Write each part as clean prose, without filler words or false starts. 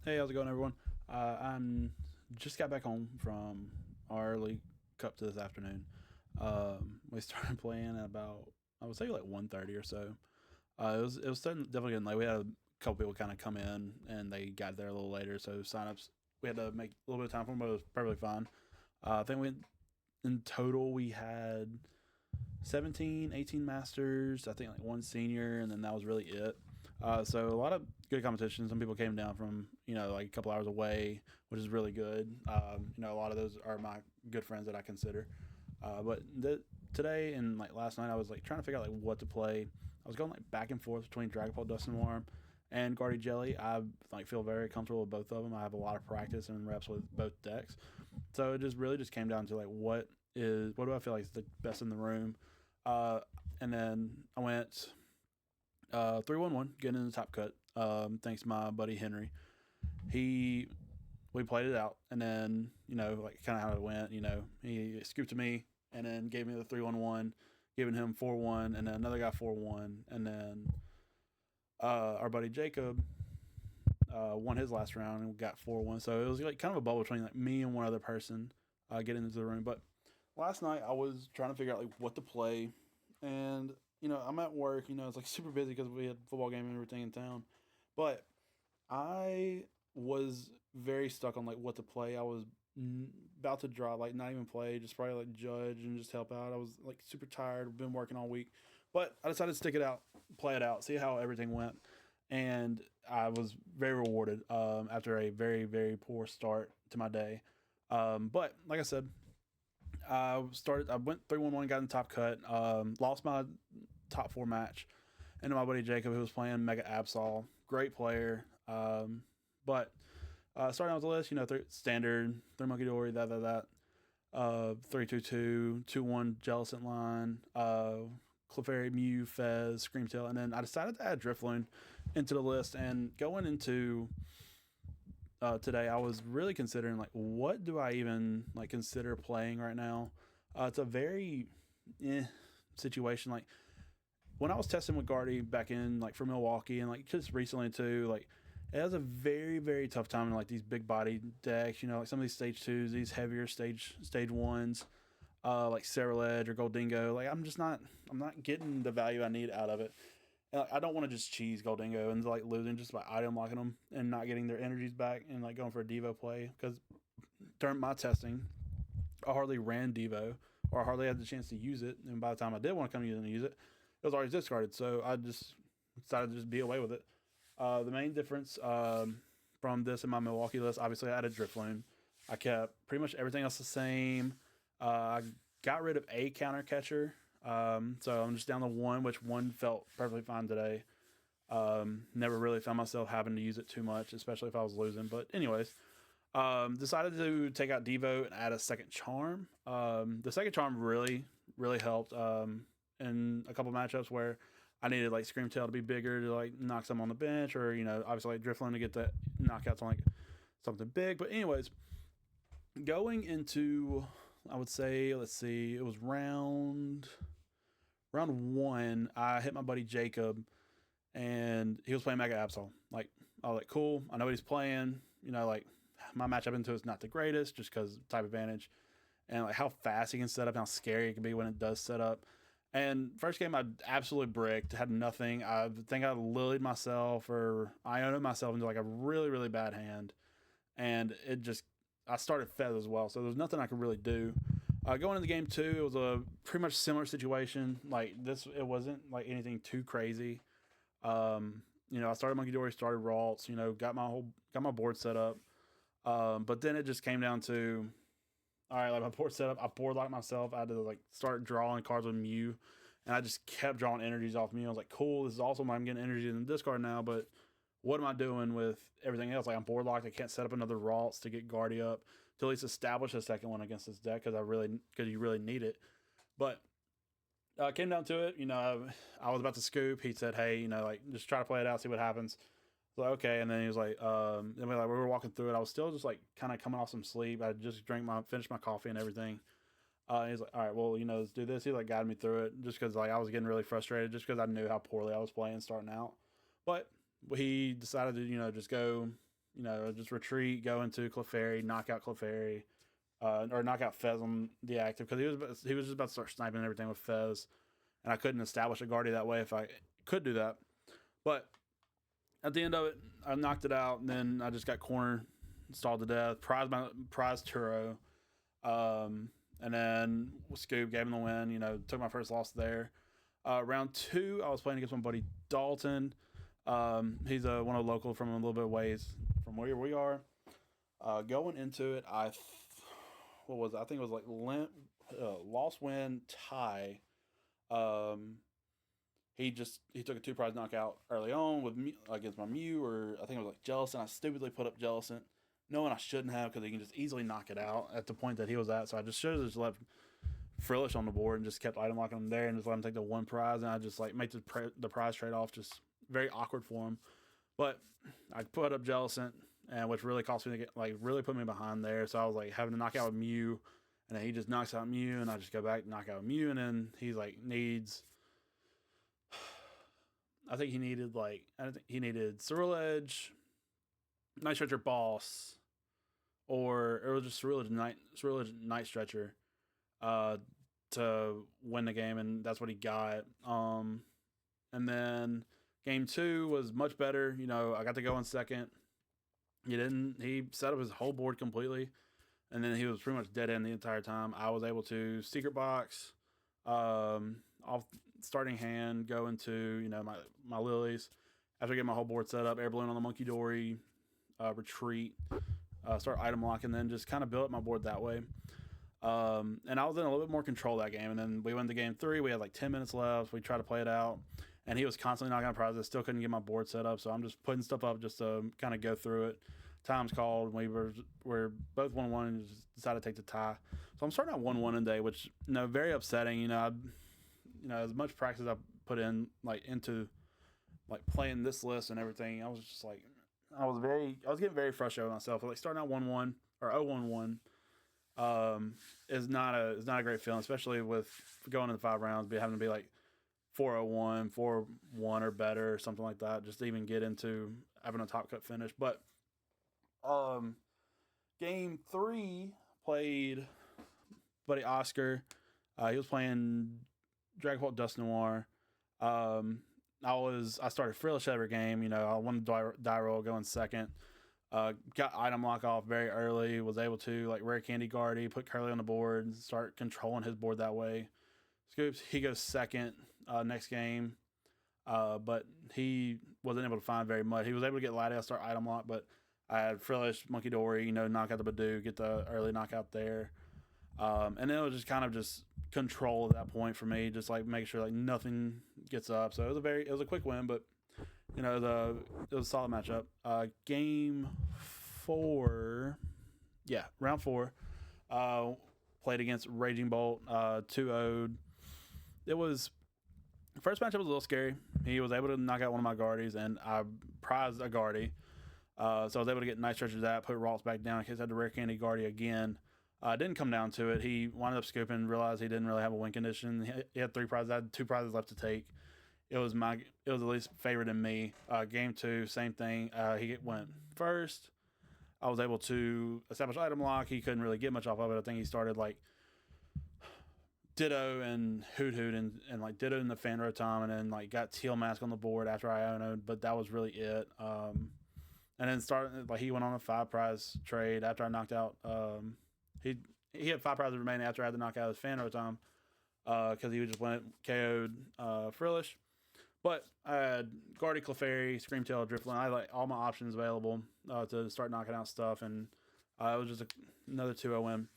Hey, how's it going, everyone? I'm just got back home from our early cup to this afternoon. We started playing at about I would say like 1:30 or so. It was starting definitely getting late. We had a couple people kind of come in and they got there a little later, so signups we had to make a little bit of time for them, but it was perfectly fine. I think we in total we had 17, 18 masters. I think like one senior, and then that was really it. So a lot of good competition. Some people came down from like a couple hours away, which is really good. A lot of those are my good friends that I consider. But today and like last night, I was like trying to figure out like what to play. I was going like back and forth between Dragon Ball Dust and Warm and Garde Jelli. I like feel very comfortable with both of them. I have a lot of practice and reps with both decks, so it just really just came down to like what do I feel like is the best in the room. And then I went 3-1-1, getting in the top cut. Thanks to my buddy Henry. We played it out, and then like kind of how it went. He scooped to me, and then gave me the 3-1-1, giving him 4-1, and then another guy 4-1, and then our buddy Jacob won his last round and got 4-1. So it was like kind of a bubble between like me and one other person getting into the room. But last night I was trying to figure out like what to play, and I'm at work. It's like super busy because we had football game and everything in town, but I was very stuck on like what to play. I was about to drop, like not even play, just probably like judge and just help out. I was like super tired, been working all week, but I decided to stick it out, play it out, see how everything went, and I was very rewarded after a very very poor start to my day. But like I said, I went 3-1-1, got in the top cut, lost my top 4 match, and my buddy Jacob, who was playing Mega Absol, great player. But starting out with the list, standard 3 Munkidori, that 3-2-2, 2-1 Jellicent line, Clefairy, Mew, Fez, Screamtail, and then I decided to add Drifloon into the list. And going into today, I was really considering like what do I even like consider playing right now. It's a very situation. Like when I was testing with Garde back in like for Milwaukee, and like just recently too, like it has a very very tough time in like these big body decks. Like some of these stage 2s, these heavier stage 1s, like Cerulege or Goldingo. Like I'm not getting the value I need out of it. And, like, I don't want to just cheese Goldingo and like losing just by item locking them and not getting their energies back and like going for a Devo play, because during my testing I hardly ran Devo, or I hardly had the chance to use it, and by the time I did want to come use it, it was already discarded. So I just decided to just be away with it. The main difference from this and my Milwaukee list, obviously I added Drifloon. I kept pretty much everything else the same. I got rid of a Counter Catcher, so I'm just down to 1, which 1 felt perfectly fine today. Never really found myself having to use it too much, especially if I was losing. But anyways, decided to take out Devo and add a second Charm. The second Charm really, really helped in a couple matchups where I needed like Screamtail to be bigger to like knock some on the bench, or obviously like Drifloon to get the knockouts on like something big. But anyways, going into, I would say, let's see, it was round 1. I hit my buddy Jacob, and he was playing Mega Absol. Like I was like, cool, I know what he's playing. Like my matchup into it's not the greatest just because type advantage, and like how fast he can set up, how scary it can be when it does set up. And first game I absolutely bricked, had nothing. I think I Lillied myself or Iono myself into like a really really bad hand, and I started Fez as well, so there was nothing I could really do. Going into game 2, it was a pretty much similar situation. Like this, it wasn't like anything too crazy. I started Munkidori, started Ralts, got my board set up. But then it just came down to, all right, like my board set up, I board locked myself. I had to like start drawing cards with Mew, and I just kept drawing energies off Mew. I was like, cool, this is awesome. I'm getting energies in the discard now, but what am I doing with everything else? Like I'm board locked. I can't set up another Ralts to get Garde up to at least establish a second one against this deck, because you really need it. But came down to it. I was about to scoop. He said, hey, like just try to play it out, see what happens. I was like, okay. And then he was like, then we were walking through it. I was still just like kind of coming off some sleep. I just finished my coffee and everything. He's like, all right, well, let's do this. He like guided me through it, just because like I was getting really frustrated, just because I knew how poorly I was playing starting out. But he decided to just go You know, just retreat, go into Clefairy, knock out Clefairy, or knock out Fez on the active, because he was just about to start sniping everything with Fez, and I couldn't establish a Garde that way if I could do that. But at the end of it, I knocked it out, and then I just got cornered, stalled to death, prized Turo, and then Scoop gave him the win. You know, took my first loss there. Round 2, I was playing against my buddy Dalton. He's one of the local from a little bit of ways from where we are. Going into it, what was it? I think it was like loss, win, tie. He took a 2-prize knockout early on with me against my Mew, or I think it was like Jellicent. I stupidly put up Jellicent, knowing I shouldn't have, because he can just easily knock it out at the point that he was at. So I just should have just left Frillish on the board and just kept item locking him there and just let him take the 1 prize, and I just like make the prize trade off just very awkward for him. But I put up Jellicent, and which really cost me to get, like, really put me behind there. So I was like having to knock out with Mew, and then he just knocks out Mew, and I just go back and knock out Mew, and then he's like I think he needed Ceruledge, Night Stretcher Boss, or it was just Ceruledge Night Stretcher to win the game, and that's what he got. And then game 2 was much better. You know, I got to go in second. He set up his whole board completely, and then he was pretty much dead end the entire time. I was able to Secret Box off starting hand, go into, you know, my Lilies. After getting my whole board set up, Air Balloon on the Munkidori, retreat, start item locking, then just kind of build up my board that way. And I was in a little bit more control that game, and then we went to game 3. We had like 10 minutes left. We tried to play it out, and he was constantly knocking out prizes. Still couldn't get my board set up, so I'm just putting stuff up just to kind of go through it. Time's called. We were both 1-1 and just decided to take the tie. So I'm starting out 1-1 today, which, you know, very upsetting. You know, as much practice I put in, like, into like playing this list and everything, I was just like, I was getting very frustrated with myself. Like, starting out 1-1 or 0-1-1 is not a great feeling, especially with going into 5 rounds, but having to be like 4-0-1, 4-1 or better, or something like that, just to even get into having a top cut finish. But game 3, played buddy Oscar. He was playing Dragapult Dust Noir. I started Frillish every game. You know, I won the die roll, going second. Got item lock off very early. Was able to, like, Rare Candy Garde, put Curly on the board, and start controlling his board that way. Scoops, he goes second next game, but he wasn't able to find very much. He was able to get Latias, start item lock, but I had Frillish, Munkidori, you know, knock out the Badoo, get the early knockout there. And then it was just kind of just control at that point for me, just like making sure like nothing gets up. So it was a quick win, but, you know, it was a solid matchup. Game 4, round 4, played against Raging Bolt, 2-0'd. It was, first matchup was a little scary. He was able to knock out one of my Gardes, and I prized a Garde. So I was able to get Night Stretcher that, put Ralts back down in case I had to Rare Candy Garde again. Didn't come down to it. He wound up scooping, realized he didn't really have a win condition. He had 3 prizes. I had 2 prizes left to take. It was at least favorite in me. Game 2, same thing. He went first. I was able to establish item lock. He couldn't really get much off of it. I think he started like Ditto and Hoot and like Ditto in the Fan Rotom, and then like got Teal Mask on the board after Iono, but that was really it. And then he went on a 5 prize trade after I knocked out. He had 5 prizes remaining after I had to knock out his Fan Rotom, because he just went KO'd Frillish. But I had Garde, Clefairy, Screamtail, Drifloon. I had like all my options available to start knocking out stuff, and it was just another 2-0 win.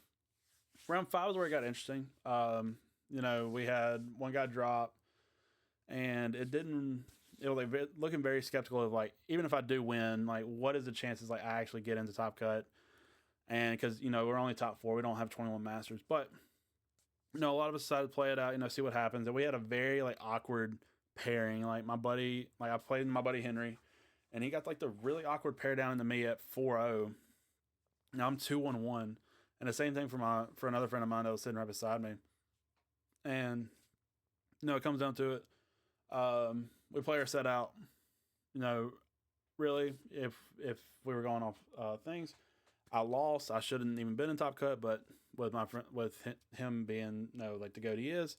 Round 5 was where it got interesting. You know, we had one guy drop, and it was like looking very skeptical of, like, even if I do win, like, what is the chances like I actually get into top cut? And because, you know, we're only top 4, we don't have 21 masters, but, you know, a lot of us decided to play it out, you know, see what happens. And we had a very like awkward pairing. Like I played my buddy Henry, and he got like the really awkward pair down into me at 4-0. Now I'm 2-1-1, and the same thing for another friend of mine that was sitting right beside me. And, you know, it comes down to it. We play our set out. You know, really, if we were going off things. I lost. I shouldn't even been in top cut, but with my friend, with him being like the goat he is,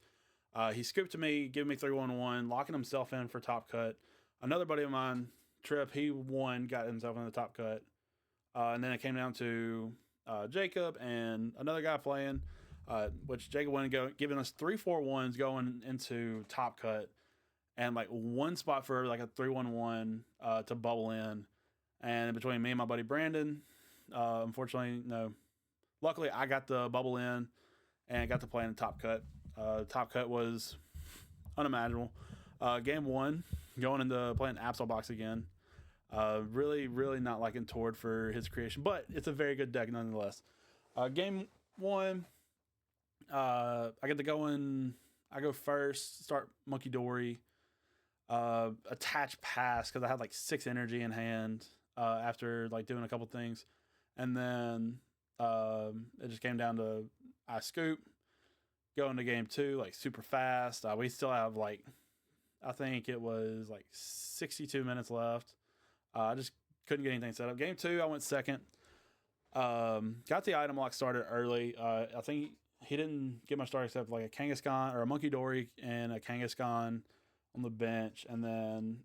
he scooped to me, giving me 3-1-1, locking himself in for top cut. Another buddy of mine, Trip, he won, got himself in the top cut, and then it came down to Jacob and another guy playing, which Jacob won, giving us 3-4-1s going into top cut, and like one spot for like a 3-1-1 to bubble in, and between me and my buddy Brandon. Unfortunately, no. Luckily, I got the bubble in and got to play in the top cut. Top cut was unimaginable. Game 1, going into playing Absol box again. Really, really not liking Tord for his creation, but it's a very good deck nonetheless. Game 1, I get to go in. I go first, start Munkidori, attach pass because I had like 6 energy in hand after like doing a couple things. And then it just came down to I scoop, go into game 2 like super fast. We still have like, I think it was like 62 minutes left. I just couldn't get anything set up. Game 2, I went second. Got the item lock started early. I think he didn't get my start except like a Kangaskhan or a Munkidori and a Kangaskhan on the bench, and then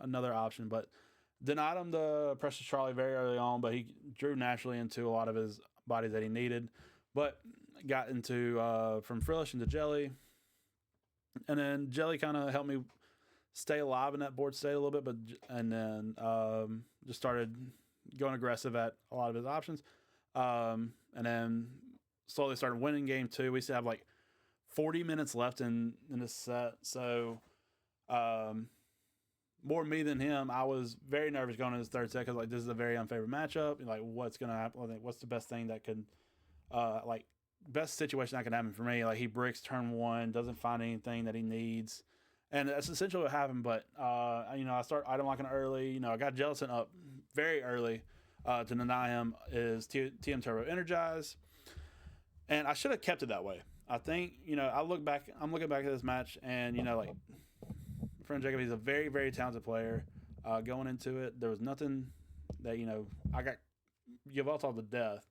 another option, but denied him the Precious Charlie very early on, but he drew naturally into a lot of his bodies that he needed, but got into from Frillish into Jelli, and then Jelli kind of helped me stay alive in that board state a little bit, and then just started going aggressive at a lot of his options, and then slowly started winning game 2. We still have like 40 minutes left in this set, so more me than him. I was very nervous going into this third set because like this is a very unfavorable matchup. Like what's gonna happen? Like, what's the best thing that could, like best situation that could happen for me? Like he bricks turn 1, doesn't find anything that he needs, and that's essentially what happened. But I start item locking early. I got Jellicent up very early to deny him his TM Turbo Energize, and I should have kept it that way. I think I'm looking back at this match, and like friend Jacob, he's a very, very talented player. Going into it, there was nothing that I got Yveltal to death.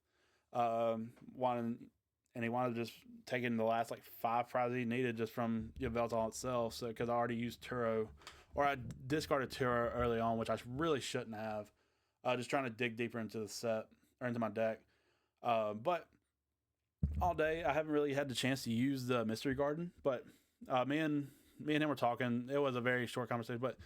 He wanted to just take in the last like 5 prizes he needed just from Yveltal itself. So because I already used Turo, or I discarded Turo early on, which I really shouldn't have. Just trying to dig deeper into the set or into my deck. But all day I haven't really had the chance to use the Mystery Garden, but me and him were talking. It was a very short conversation, but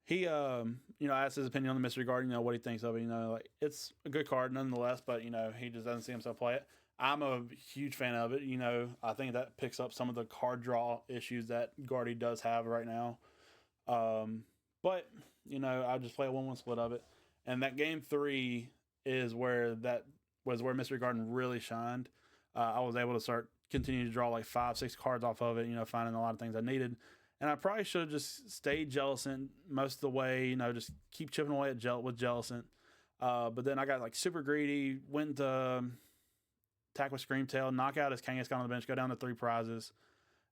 he asked his opinion on the Mystery Garden, what he thinks of it. Like it's a good card nonetheless, but he just doesn't see himself play it. I'm a huge fan of it. I think that picks up some of the card draw issues that Garde does have right now. But I just play a 1-1 split of it, and that game 3 is where Mystery Garden really shined. I was able to continue to draw like 5-6 cards off of it, finding a lot of things I needed. And I probably should have just stayed Jellicent most of the way, just keep chipping away at with Jellicent. But then I got like super greedy, went to attack with Screamtail, knock out his Kangaskhan on the bench, go down to 3 prizes.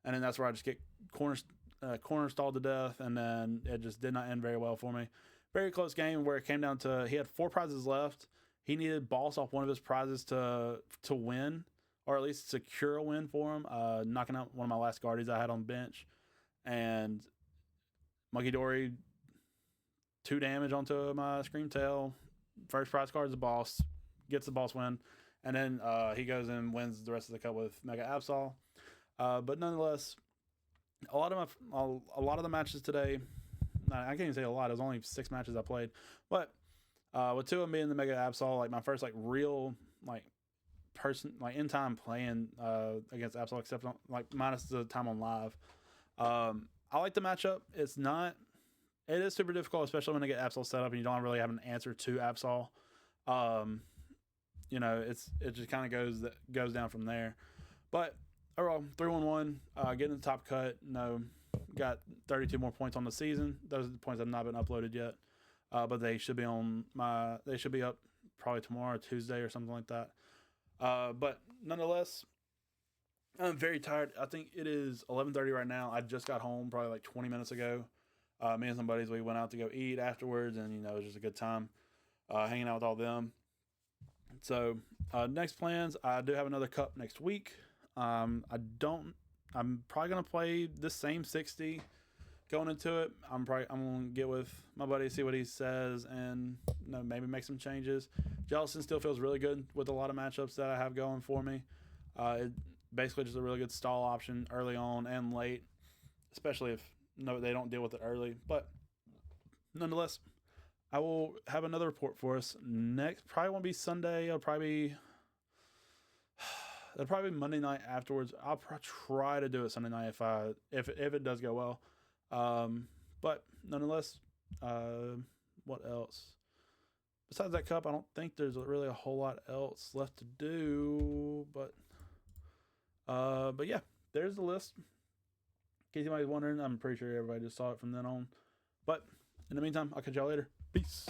And then that's where I just get corner stalled to death, and then it just did not end very well for me. Very close game where it came down to he had 4 prizes left. He needed boss off one of his prizes to win, or at least secure a win for him, knocking out one of my last Guardies I had on the bench. And Munkidori, 2 damage onto my Screamtail. First prize card is the boss, gets the boss win. And then he goes and wins the rest of the cup with Mega Absol. But nonetheless, a lot of the matches today, I can't even say a lot. It was only 6 matches I played. But with 2 of them being the Mega Absol, like my first like real like person like in time playing against Absol, except on, like minus the time on live. I like the matchup. It is super difficult, especially when I get Absol set up and you don't really have an answer to Absol. It just kind of goes down from there. But overall, 3-1-1, getting the top cut. Got 32 more points on the season. Those points have not been uploaded yet, but they should be up probably tomorrow, Tuesday, or something like that. But nonetheless, I'm very tired. I think it is 11:30 right now. I just got home probably like 20 minutes ago. Me and some buddies, we went out to go eat afterwards, and it was just a good time hanging out with all of them. So next plans, I do have another cup next week. I'm probably gonna play the same 60 going into it. I'm gonna get with my buddy, see what he says, and maybe make some changes. Jellicent still feels really good with a lot of matchups that I have going for me. It basically just a really good stall option early on and late, especially if they don't deal with it early. But nonetheless, I will have another report for us next. Probably won't be Sunday. It'll probably be Monday night afterwards. I'll try to do it Sunday night if it does go well. But nonetheless, what else? Besides that cup, I don't think there's really a whole lot else left to do. But yeah, there's the list. In case anybody's wondering, I'm pretty sure everybody just saw it from then on. But in the meantime, I'll catch y'all later. Peace.